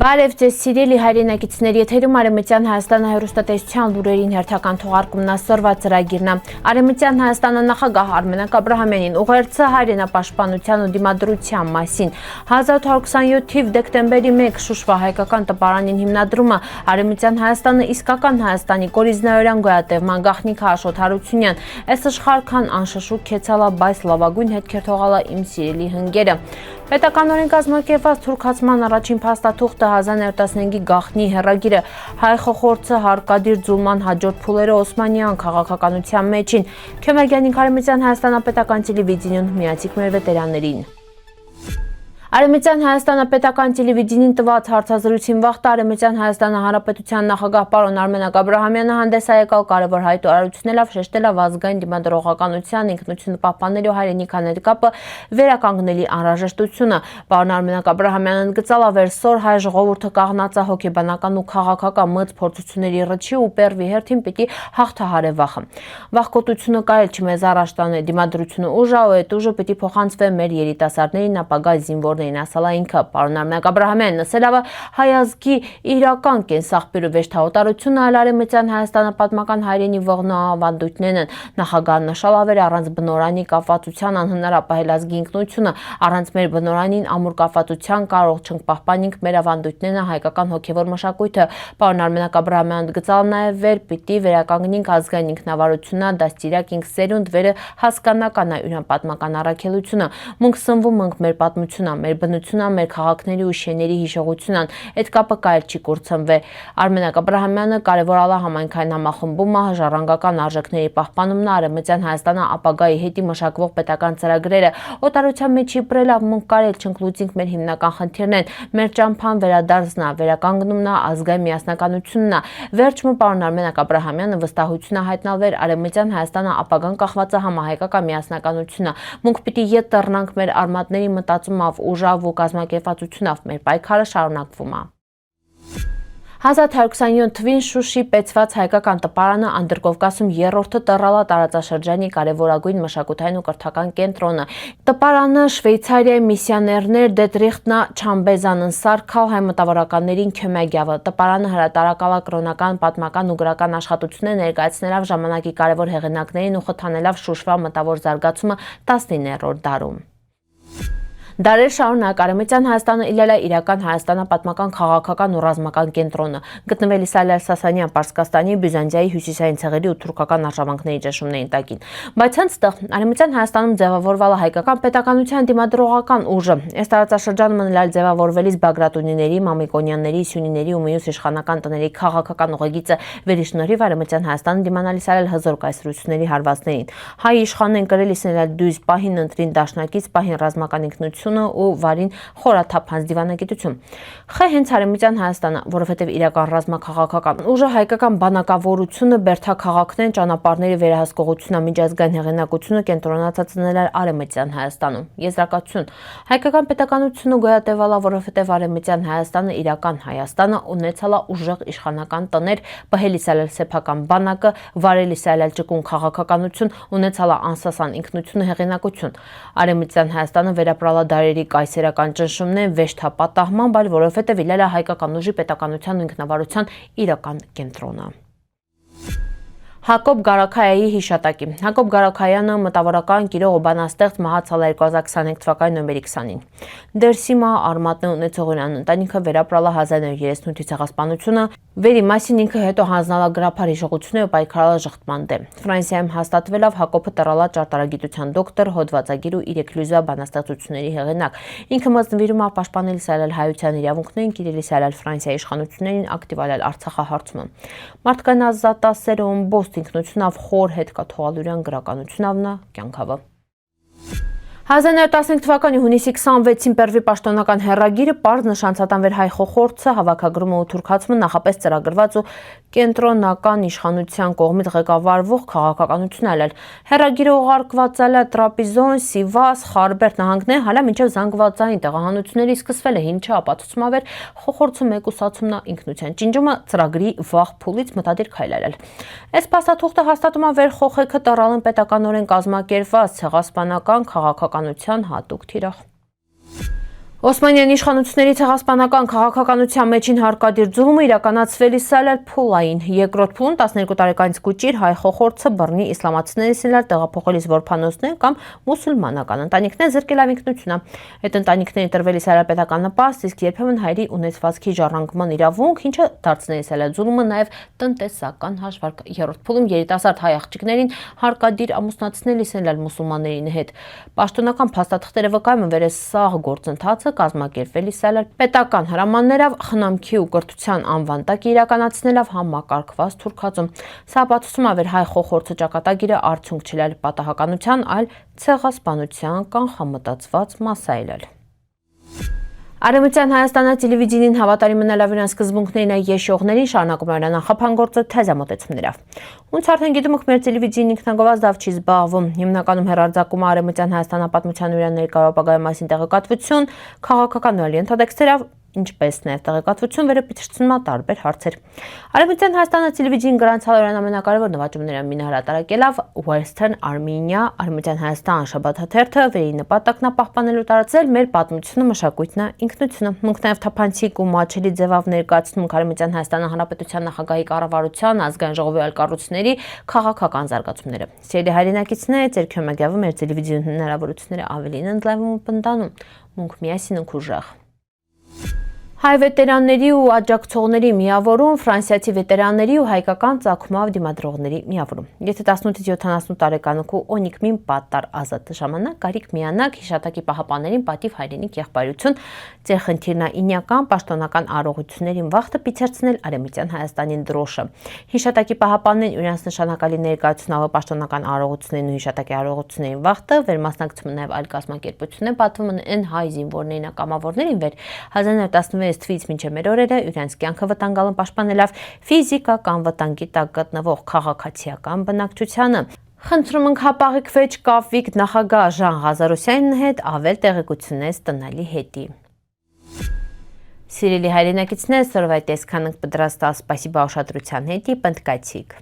Բարև ձեզ սիրելի հայրենակիցներ, եթերում Արևմտյան Հայաստանը հեռուստատեսության լուրերին հերթական թողարկումն ասորվա ծրագիրն է։ Արևմտյան Հայաստանը նախագահ Արմենակ Աբրահամյանին ուղերձը հայրենապաշտպանության ու դիմադրության մասին։ 1827 թիվ դեկտեմբերի 1 Շուշվա հայկական տպարանին հիմնադրումը Արևմտյան Հայաստանը իսկական Հայաստանի կորիզնայորյան գոյատևման գաղտնիք Աշոտ Հարությունյան, այս աշխարհքան անշշուկ քեցալա բայց լավագույն հետքեր թողալա իմ սիրելի հնգերը։ Պետականորեն կազմակերպված թուրքացման առաջին փաստաթուղթը 1915-ի գաղտնի հեռագիրը հայ խոխորձը Հարկադիր Ձուլման հաջորդ փուլերը Օսմանյան քաղաքականության մեջին Քյոմերգյանին Արևմտյան Հայաստանապետական տելևիզիոն միացիկ մեր վետերաններին։ Արևմտյան Հայաստանապետական տելևիզիոնին տված հարցազրույցին վաղտը Արևմտյան Հայաստանի Հանրապետության նախագահ պարոն Արմենակ Աբրահամյանը հանդես է եկալ կարևոր հայտարարություններով շեշտելով ազգային դիմադրողականության ինքնությունը պահպանելու հայրենիքան հետ կապը վերականգնելի անհրաժեշտությունը։ Պարոն Արմենակ Աբրահամյանը ընդգծալ ավերսոր հայ ժողովուրդը կաղնած է հոգեբանական ու քաղաքական մեծ փորձությունների ռճի ու պերվի հերթին պիտի հաղթահարե վախը։ Վախկոտությունը կարել չի մեզ առաջ տանել, դիմադրությունը ուժ է ու այդ ուժը պիտի փոխանցվի մեր երիտասարդներին ապագա զինվոր ասալա ինքը պարոն Արմենակ Աբրահամյանն ասելով հայ ազգի իրական կենսաղբյուրը վեճթաղոտարությունը այլ Արևմտյան Հայաստանը պատմական հայրենի ողնավանդույթներն են նախագահան նշալավեր առանց բնորանի կապվածության անհնար ապահել ազգի ինքնությունը առանց մեր բնորանին ամուր կապվածության կարող չենք պահպանենք մեր ավանդույթներն հայկական հոգևոր մշակույթը պարոն Արմենակ Աբրահամյանն ընդգծալ նաև վեր պիտի վերականգնենք ազգային ինքնավարությունը դաստիարակենք սերունդ վերը հասկանական յուրան պատմական առաքելությունը մունք սնվում ենք մեր պատմությունը մեր բնությունը, մեր քաղաքների ու շեների հիշողությունն, այդ կապը կարել չի կորցնվի։ Արմենակ Աբրահամյանը կարևորալ է համայնքային համախմբումը, ժառանգական արժեքների պահպանումն, Արևմտյան Հայաստանը ապագայի հետի մշակվող պետական ծրագրերը, օտարության մեջ իբրել մունք կարել չենք լուծենք մեր հիմնական խնդիրներն, մեր ճամփան վերադարձն է, վերականգնումն է, ազգային միասնականությունն է։ Վերջում պարոն Արմենակ Աբրահամյանը վստահություն է հայտնալվեր Արևմտյան Հայաստանը ապագան կախված է համահայկական միասնականությունը։ Մունք պիտի ետ դառնանք մեր արմատների մտածումով ուժավ ու կազմակերպվածությունով մեր պայքարը շարունակվում է։ 1927 թվին Շուշի պեցված հայկական տպարանը Անդրկովկասում երրորդը տռալա տարածաշրջանի կարևորագույն մշակութային ու կրթական կենտրոնը։ Տպարանը Շվեյցարիայի միսիոներներ Դետրիխտնա Չամբեզանն սարքալ հայ մտավորականներին Քյոմեգյավը։ Տպարանը հրատարակալա կրոնական, պատմական ու գրական աշխատություններ ներկայացնելով ժամանակի կարևոր հեղինակներին ու խթանելով Շուշվա մտավոր զարգացումը 19-րդ դարում։ Դարեր շարունակ Արևմտյան Հայաստանը իլել է իրական Հայաստանը պատմական քաղաքական ու ռազմական կենտրոնը, գտնվել Իսրայել Սասանյան Պարսկաստանի, Բյուզանդիայի հյուսիսային ցեղերի ու թուրքական արշավանքների ճնշումների տակին։ Բայց հենց Արևմտյան Հայաստանում ձևավորվել է հայկական պետականության դիմադրողական ուժը։ Այս տարածաշրջանում մնալ ձևավորվելիս Բագրատունիների, Մամիկոնյանների, Սյունիների ու մյուս իշխանական տների քաղաքական ուղեգիծը վերիշնորհիվ Արևմտյան Հայաստանը դիմանալ Իսրայել հզոր կայսրությունների հարվածներին։ Հայ իշխանեն կրել Իսրայել դույզ պահին ընտրին դաշնակից, պահին ռազմական ինքնություն ու վարին խորաթափանց դիվանագիտություն։ Հենց Արևմտյան Հայաստանը, որովհետև իրական ռազմաքաղաքական ուժը հայկական բանակավորությունը, բերդաքաղաքներն, ճանապարհների վերահսկողությունը, միջազգային հեղինակությունը կենտրոնացածնել էր Արևմտյան Հայաստանում։ Եզրակացություն. հայկական պետականությունը գոյատևալ է, որովհետև Արևմտյան Հայաստանը իրական Հայաստանը ունեցալ է ուժեղ իշխանական տներ, պահել Իսրայել սեփական բանակը, վարել Իսրայել ճկուն քաղաքականություն, ունեցալ է անսասան ինքնություն ու հեղինակություն։ Արևմտյան Հայաստանը վերապրալ է դարերի կայսերական ճնշումներ վեճթապատահման, այլ որովհետև իլել է հայկական ուժի պետականության ու ինքնավարության իրական կենտրոնը։ Հակոբ Գարաքայայի հիշատակի։ Հակոբ Գարաքայանը մտավորական գիրող ու բանաստեղծ մահացալ է 2025 թվականի նոյեմբերի 20-ին։ Դերսիմա արմատն ունեցողորյան ընտանիքը վերապրալ է 1938-ի ցեղասպանությունը, վերի մասին ինքը հետո հանձնալա գրափար հիշողություններ ու պայքարալա ժխտման դեմ։ Ֆրանսիայում հաստատվելով Հակոբը տրալա ճարտարագիտության դոկտոր, հոդվածագիր ու իրեքլյուզիա բանաստեղծությունների հեղինակ։ Ինքը մզնվիրում է պաշտպանել Իսրայել հայության իրավունքներին, կիրել Իսրայել Ֆրանսիայի իշխանություններին, ակտիվացնել Արցախահարցումը։ Մարդկային ազատասերը ըմբոստ ինքնությունով խոր հետ կա թողալուրյան գրականությունավնա կյանքավը։ 1915 թվականի հունիսի 26-ին Պերվի պաշտոնական հեռագիրը պարզ նշանցատանվեր հայ խոխորձը հավաքագրումը ու թուրքացումը նախապես ծրագրված ու կենտրոնական իշխանության կողմից ղեկավարվող քաղաքականություն այլ հեռագիրը ուղարկված է Տրապիզոն, Սիվաս, Խարբերդ նահանգներ, հալա մինչև զանգվածային տեղահանությունների սկսվել է ինչը ապացուցում էր խոխորձը մեկուսացումն ինքնության ճինջումը ծրագրի վաղ փուլից մտադիր քայլել։ Այս փաստաթուղթը հաստատում է վեր խոխեքը տռալն պետականորեն կազմակերպված ցեղասպանական քաղաքական հատուկ թիրախ։ Օսմանյան իշխանությունների ցեղասպանական քաղաքականության մեջին հարկադիր ձուլումը իրականացվել է Սալալ փուլային։ Երկրորդ փուլում 12 տարեկանից կուճիր հայ խոխորձը բռնի իսլամացիների սիրալ տեղափոխել զորփանոցներ կամ մուսուլմանական ընտանիքներ զրկել ավինքնությունը։ Այդ ընտանիքների տրվել է սալապետական նպաստ, իսկ երբեմն հայերի ունեցվածքի ժառանգման իրավունք, ինչը դարձնել է Սալալ ձուլումը նաև տնտեսական հաշվարկ։ Երրորդ փուլում երիտասարդ հայ աղջիկներին հարկադիր ամուսնացնել է Սալալ մուսուլմանների հետ։ Պաշտոնական փաստաթղթերը վկայում են, որ սա գործընթացը կազմակերպվել է Սալալ պետական հրամաններով խնամքի ու կրթության անվան տակ իրականացնելով համակարգված թուրքածում։ Սա ապացուցում է, որ հայ խոխորձը ճակատագիրը արդյունք չէ պատահականության, այլ ցեղասպանության կանխամտածված մասայել։ Արևմտյան Հայաստանը տելևիզիոնին հավատարիմ մնալով իրենց սկզբունքներին եշողներին շարունակում է նախապանգործը թեզամոտեցումներով։ Ոնց արդեն գիտում եք, մեր տելևիզիոն ինքնագովազդով չի զբաղվում։ Հիմնականում հեռարձակում է Արևմտյան Հայաստանապատմության ու ներկայ ապագայի մասին տեղեկատվություն, քաղաքական ու այլ ենթատեքստերով, ինչպես նաև տեղեկատվություն վերապիցուցում տարբեր հարցեր։ Արևմտյան Հայաստանը տելևիզիոն գրանցալորեն ամենակարևոր նվաճումները մինը հրատարակելով Western Armenia Արևմտյան Հայաստան շաբաթաթերթը վերի նպատակն է պահպանելու տարածել մեր պատմությունը, մշակույթն, ինքնությունը։ Մենք նաև թափանցիկ ու մաչելի ձևով ներկայացնում Արևմտյան Հայաստանի Հանրապետության նախագահի կառավարության, ազգային ժողովի այլ կառույցների քաղաքական զարգացումները։ Սիրելի հայրենակիցներ, ձեր քյոմագյավը մեր տելևիզիոն հնարավորությունները ավելին ընդլայնվում ու պնդանում։ Մենք միասին ենք ուժեղ։ Հայ վետերանների ու աջակցողների միավորում, ֆրանսիացի վետերանների ու հայկական ծագումով դիմադրողների միավորում։ Եթե 18-ից 70 տարեկանոք ու օնիկմին պատտար ազատ ժամանակ, կարիք միանակ հիշատակի պահապաններին պատիվ հայրենիք եղբայրություն, ձեր խնդիրն է ինյական պաշտոնական առողություններին վախտը պիցերցնել Արևմտյան Հայաստանին դրոշը։ Հիշատակի պահապաններին իրենց նշանակալի ներկայացնողը պաշտոնական առողություններին ու հիշատակի առողություններին վախտը, վերմասնակցումը նաև այլ կազմակերպություններ պատվում են հայ զինվորներին կամավորներին վեր 1916 թվից մինչև մեր օրերը իրենց կյանքը վտանգալն պաշտպանելով ֆիզիկական վտանգի տակ գտնվող քաղաքացիական բնակչությանը։ Խնդրում ենք հապաղիկ վեճ կապվիկ նախագահ Ժան Ղազարոսյանն հետ ավել տեղեկություններ տնալի հետի։ Սիրելի հայրենակիցներ, սորվայ տեսքանք պատրաստալ, սպասիբա ուշադրության հետի, պնդկացիք։